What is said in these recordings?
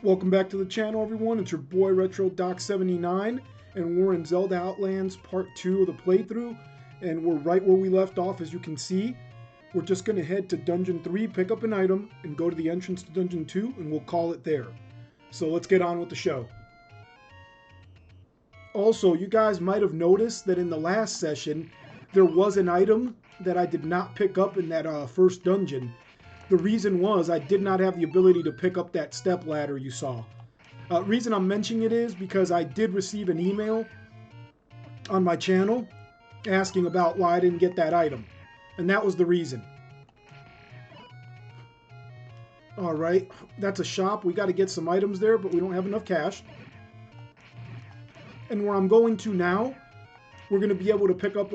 Welcome back to the channel, everyone. It's your boy Retro Doc 79, and we're in Zelda Outlands Part 2 of the playthrough, and we're right where we left off. As you can see, we're just going to head to Dungeon 3, pick up an item, and go to the entrance to Dungeon 2, and we'll call it there. So let's get on with the show. Also, you guys might have noticed that in the last session, there was an item that I did not pick up in that first dungeon. The reason was I did not have the ability to pick up that step ladder you saw. Reason I'm mentioning it is because I did receive an email on my channel asking about why I didn't get that item. And that was the reason. Alright, that's a shop. We got to get some items there, but we don't have enough cash. And where I'm going to now, we're going to be able to pick up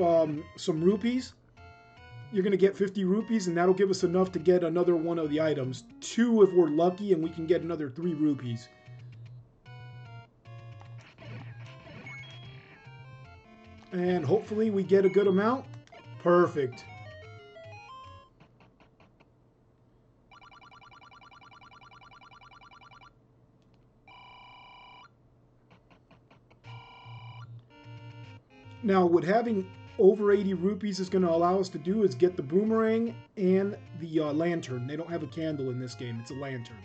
some rupees. You're going to get 50 rupees, and that'll give us enough to get another one of the items. 2 if we're lucky, and we can get another 3 rupees. And hopefully we get a good amount. Perfect. Now, what having over 80 rupees is going to allow us to do is get the boomerang and the lantern. They don't have a candle in this game. It's a lantern.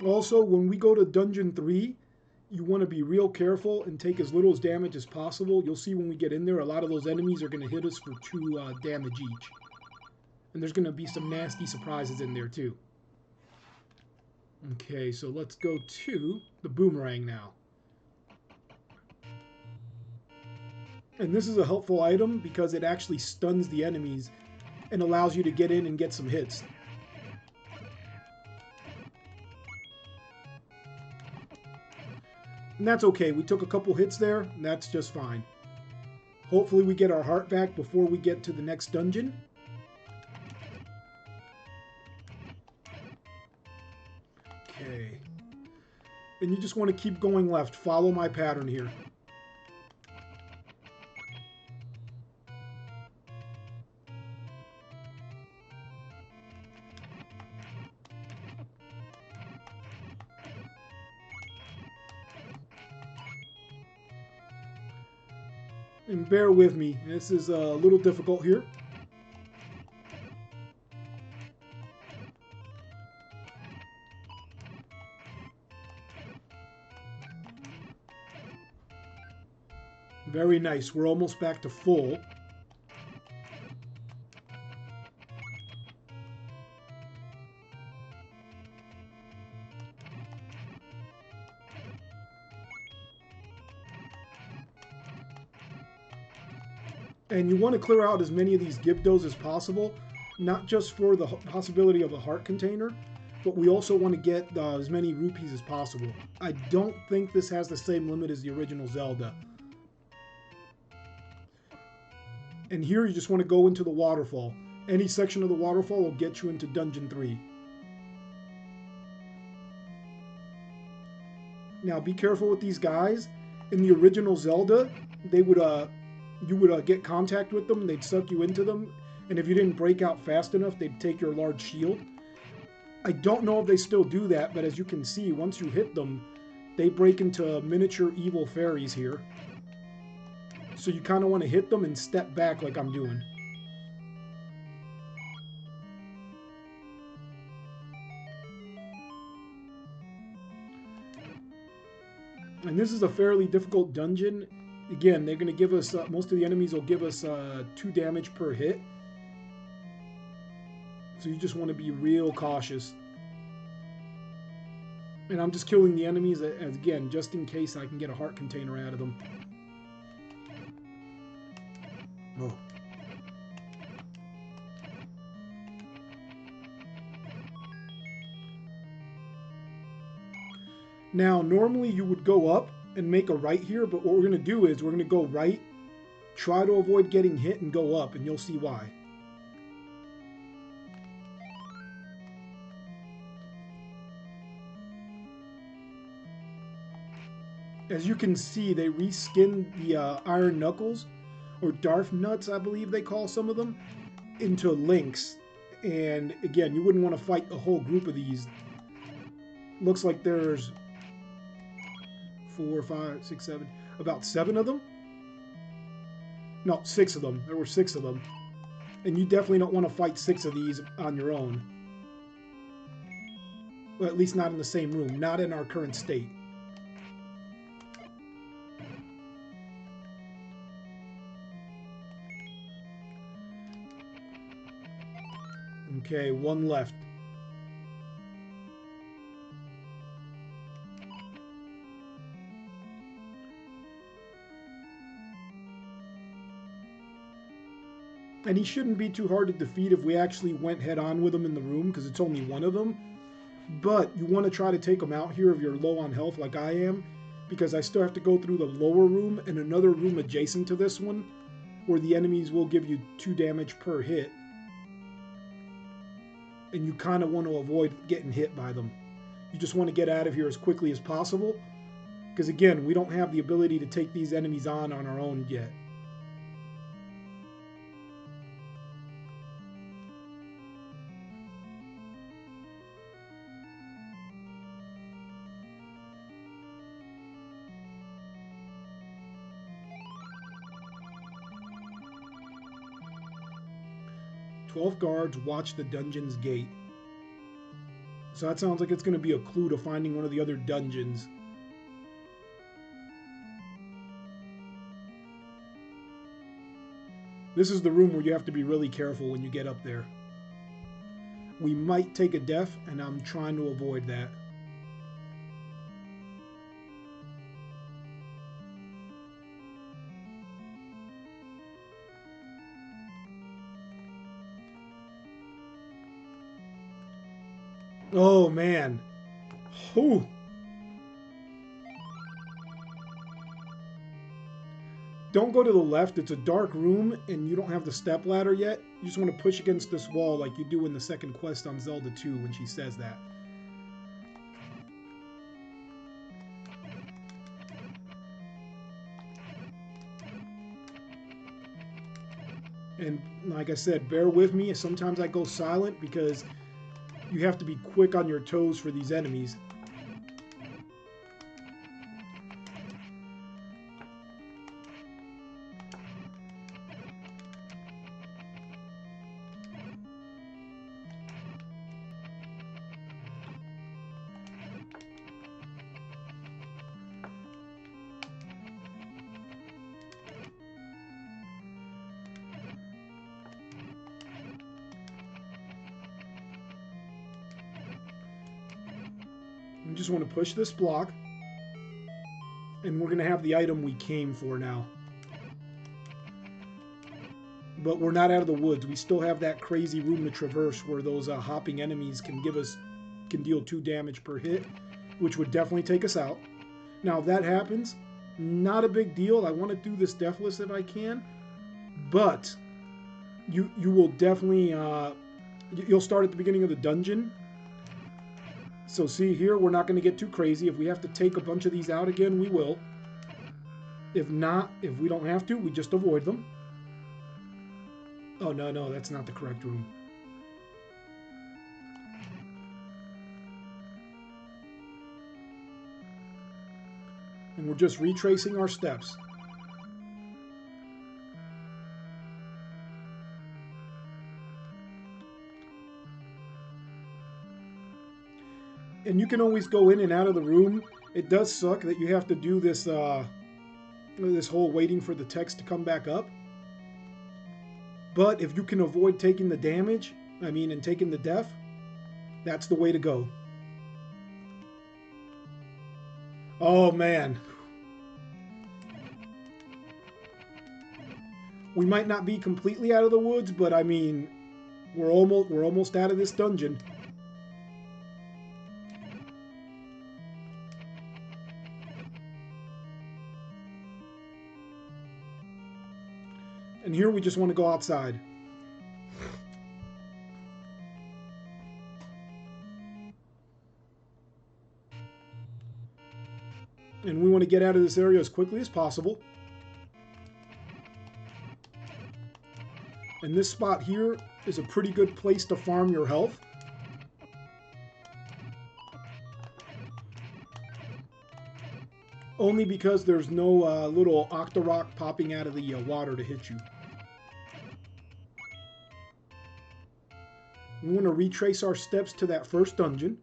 Also, when we go to Dungeon 3, you want to be real careful and take as little damage as possible. You'll see when we get in there, a lot of those enemies are going to hit us for 2 damage each. And there's going to be some nasty surprises in there too. Okay, so let's go to the boomerang now. And this is a helpful item because it actually stuns the enemies and allows you to get in and get some hits. And that's okay. We took a couple hits there, and that's just fine. Hopefully we get our heart back before we get to the next dungeon. Okay. And you just want to keep going left. Follow my pattern here. And bear with me. This is a little difficult here. Very nice. We're almost back to full. And you want to clear out as many of these Gibdos as possible, not just for the possibility of a heart container, but we also want to get as many rupees as possible. I don't think this has the same limit as the original Zelda. And here you just want to go into the waterfall. Any section of the waterfall will get you into Dungeon 3. Now be careful with these guys. In the original Zelda, they would you would get contact with them, they'd suck you into them, and if you didn't break out fast enough, they'd take your large shield. I don't know if they still do that, but as you can see, once you hit them, they break into miniature evil fairies here. So you kind of want to hit them and step back like I'm doing. And this is a fairly difficult dungeon. Again, they're going to give us, most of the enemies will give us 2 damage per hit. So you just want to be real cautious. And I'm just killing the enemies, again, just in case I can get a heart container out of them. Oh. Now, normally you would go up and make a right here, but what we're going to do is we're going to go right, try to avoid getting hit, and go up, and you'll see why. As you can see, they reskinned the Iron Knuckles, or Darth nuts, I believe they call some of them, into links. And again, you wouldn't want to fight a whole group of these. Looks like there's 4, 5, 6, 7, about 7 of them. No, 6 of them. There were 6 of them. And you definitely don't want to fight 6 of these on your own. Well, at least not in the same room. Not in our current state. Okay, 1 left. And he shouldn't be too hard to defeat if we actually went head on with him in the room, because it's only one of them. But you want to try to take him out here if you're low on health like I am, because I still have to go through the lower room and another room adjacent to this one, where the enemies will give you 2 damage per hit. And you kind of want to avoid getting hit by them. You just want to get out of here as quickly as possible, because again, we don't have the ability to take these enemies on our own yet. "12 guards watch the dungeon's gate." So that sounds like it's going to be a clue to finding one of the other dungeons. This is the room where you have to be really careful when you get up there. We might take a death, and I'm trying to avoid that. Oh, man. Whew. Don't go to the left. It's a dark room, and you don't have the step ladder yet. You just want to push against this wall like you do in the second quest on Zelda 2 when she says that. And like I said, bear with me. Sometimes I go silent because you have to be quick on your toes for these enemies. You just want to push this block, and we're going to have the item we came for now. But we're not out of the woods. We still have that crazy room to traverse where those hopping enemies can deal 2 damage per hit, which would definitely take us out. Now, if that happens, not a big deal. I want to do this deathless if I can, but you will definitely you'll start at the beginning of the dungeon. So see here, we're not going to get too crazy. If we have to take a bunch of these out again, we will. If not, if we don't have to, we just avoid them. Oh, no, that's not the correct room. And we're just retracing our steps. And you can always go in and out of the room. It does suck that you have to do this this whole waiting for the text to come back up. But if you can avoid taking the damage, and taking the death, that's the way to go. Oh, man. We might not be completely out of the woods, but we're almost out of this dungeon. And here we just want to go outside. And we want to get out of this area as quickly as possible. And this spot here is a pretty good place to farm your health. Only because there's no little Octorok popping out of the water to hit you. We want to retrace our steps to that first dungeon.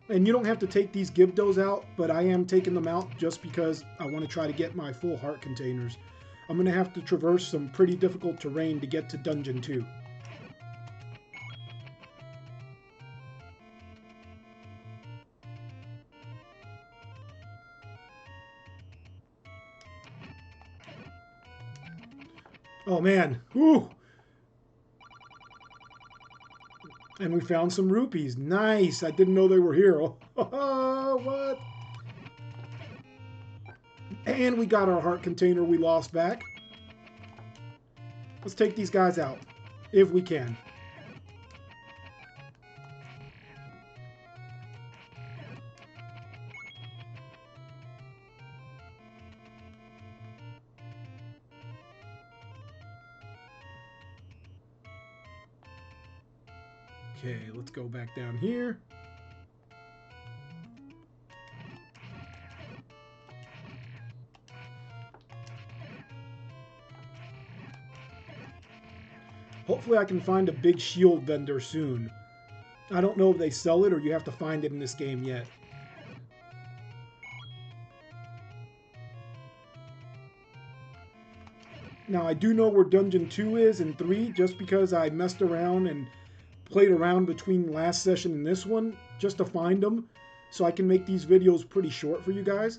And you don't have to take these Gibdos out, but I am taking them out just because I want to try to get my full heart containers. I'm going to have to traverse some pretty difficult terrain to get to Dungeon 2. Oh man, whew! And we found some rupees. Nice! I didn't know they were here. Oh, what? And we got our heart container we lost back. Let's take these guys out, if we can. Okay, let's go back down here. Hopefully I can find a big shield vendor soon. I don't know if they sell it or you have to find it in this game yet. Now I do know where Dungeon 2 is and 3 just because I messed around and played around between last session and this one just to find them, so I can make these videos pretty short for you guys.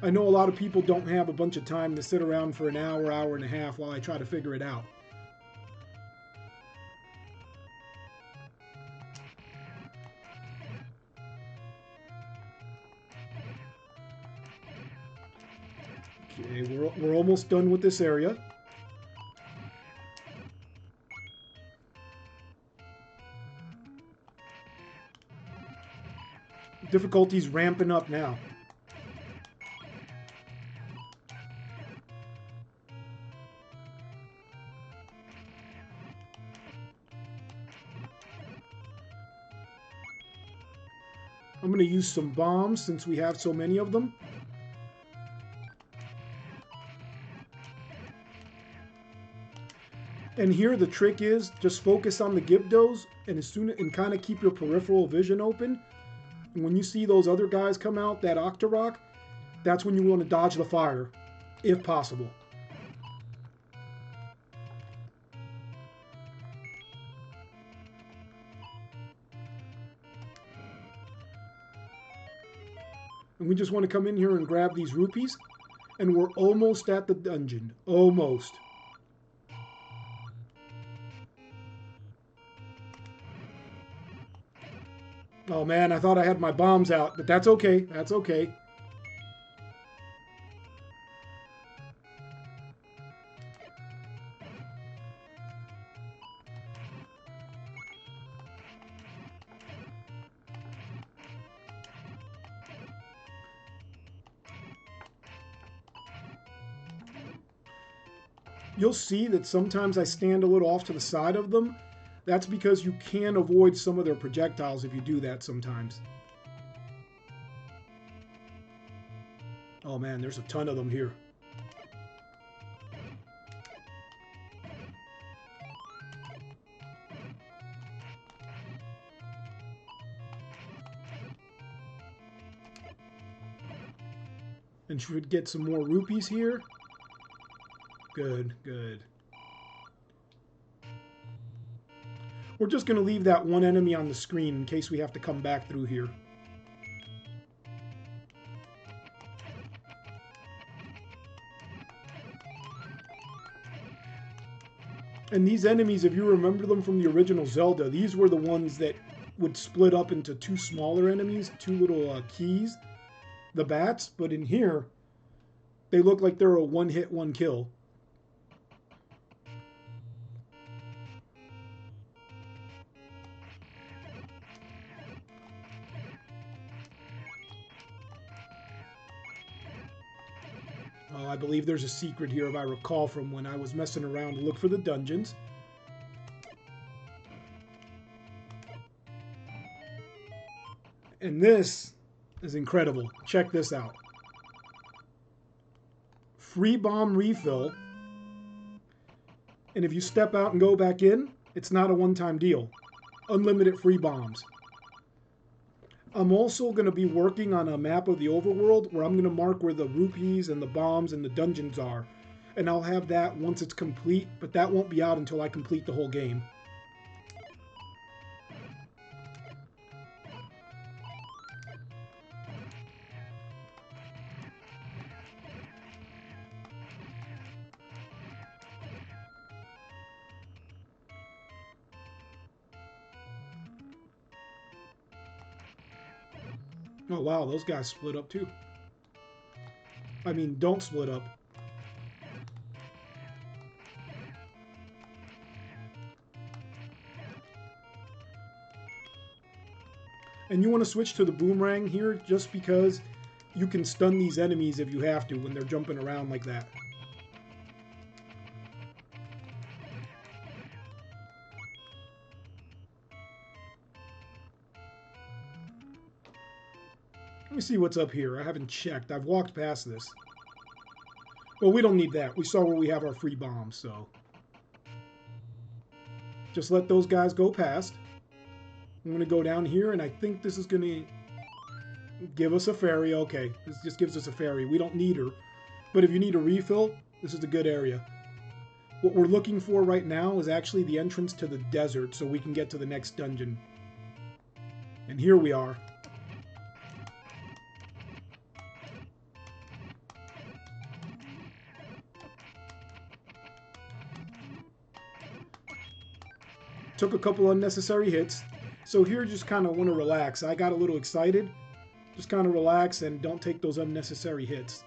I know a lot of people don't have a bunch of time to sit around for an hour, hour and a half while I try to figure it out. Okay, we're almost done with this area. Difficulty's ramping up now. I'm going to use some bombs since we have so many of them. And here the trick is just focus on the Gibdos and kind of keep your peripheral vision open. And when you see those other guys come out, that Octorok, that's when you want to dodge the fire, if possible. And we just want to come in here and grab these rupees. And we're almost at the dungeon. Almost. Oh man, I thought I had my bombs out, but that's okay. That's okay. You'll see that sometimes I stand a little off to the side of them. That's because you can avoid some of their projectiles if you do that sometimes. Oh man, there's a ton of them here. And should get some more rupees here. Good, good. We're just going to leave that one enemy on the screen in case we have to come back through here. And these enemies, if you remember them from the original Zelda, these were the ones that would split up into two smaller enemies, two little keys, the bats. But in here, they look like they're a one-hit, one-kill. I believe there's a secret here, if I recall, from when I was messing around to look for the dungeons. And this is incredible. Check this out. Free bomb refill. And if you step out and go back in, it's not a one-time deal. Unlimited free bombs. I'm also going to be working on a map of the overworld where I'm going to mark where the rupees and the bombs and the dungeons are. And I'll have that once it's complete, but that won't be out until I complete the whole game. Oh wow, those guys split up too. I mean, don't split up. And you want to switch to the boomerang here just because you can stun these enemies if you have to when they're jumping around like that. Let me see what's up here. I haven't checked. I've walked past this. Well, we don't need that. We saw where we have our free bombs, so. Just let those guys go past. I'm going to go down here, and I think this is going to give us a fairy. Okay, this just gives us a fairy. We don't need her. But if you need a refill, this is a good area. What we're looking for right now is actually the entrance to the desert so we can get to the next dungeon. And here we are. Took a couple unnecessary hits. So here, just kind of want to relax. I got a little excited. Just kind of relax and don't take those unnecessary hits.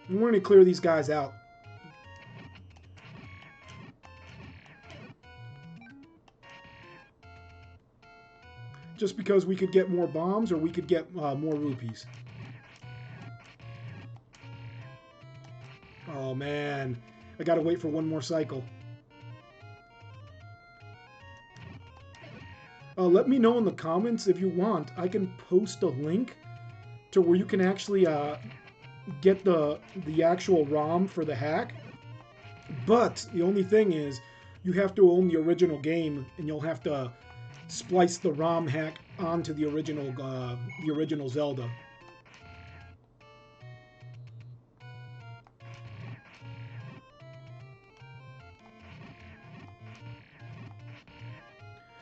And we're going to clear these guys out. Just because we could get more bombs or we could get more rupees. Oh man, I gotta wait for one more cycle. Let me know in the comments if you want. I can post a link to where you can actually get the actual ROM for the hack. But the only thing is, you have to own the original game, and you'll have to splice the ROM hack onto the original Zelda.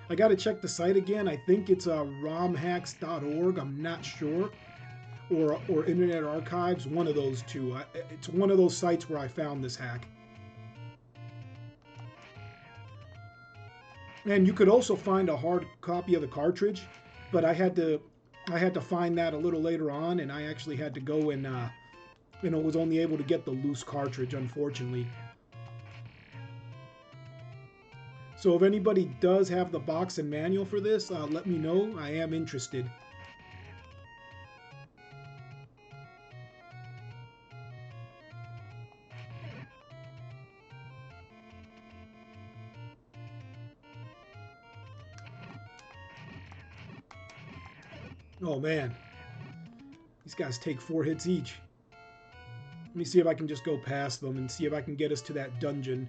I gotta check the site again. I think it's romhacks.org. I'm not sure, or Internet Archives. One of those two. It's one of those sites where I found this hack. And you could also find a hard copy of the cartridge, but I had to find that a little later on, and I actually had to go and was only able to get the loose cartridge, unfortunately. So if anybody does have the box and manual for this, let me know. I am interested. Oh man, these guys take 4 hits each. Let me see if I can just go past them and see if I can get us to that dungeon.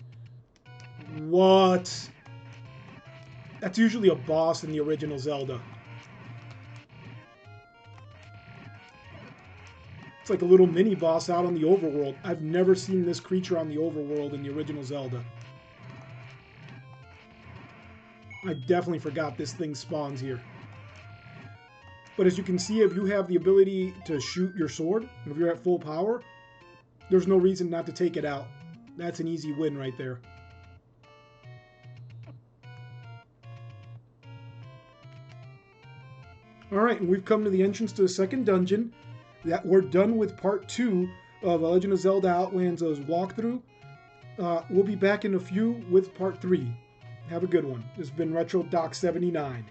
What? That's usually a boss in the original Zelda. It's like a little mini boss out on the overworld. I've never seen this creature on the overworld in the original Zelda. I definitely forgot this thing spawns here. But as you can see, if you have the ability to shoot your sword, if you're at full power, there's no reason not to take it out. That's an easy win right there. Alright, and we've come to the entrance to the second dungeon. We're done with part 2 of Legend of Zelda Outlands' walkthrough. We'll be back in a few with part 3. Have a good one. This has been Retro Doc 79.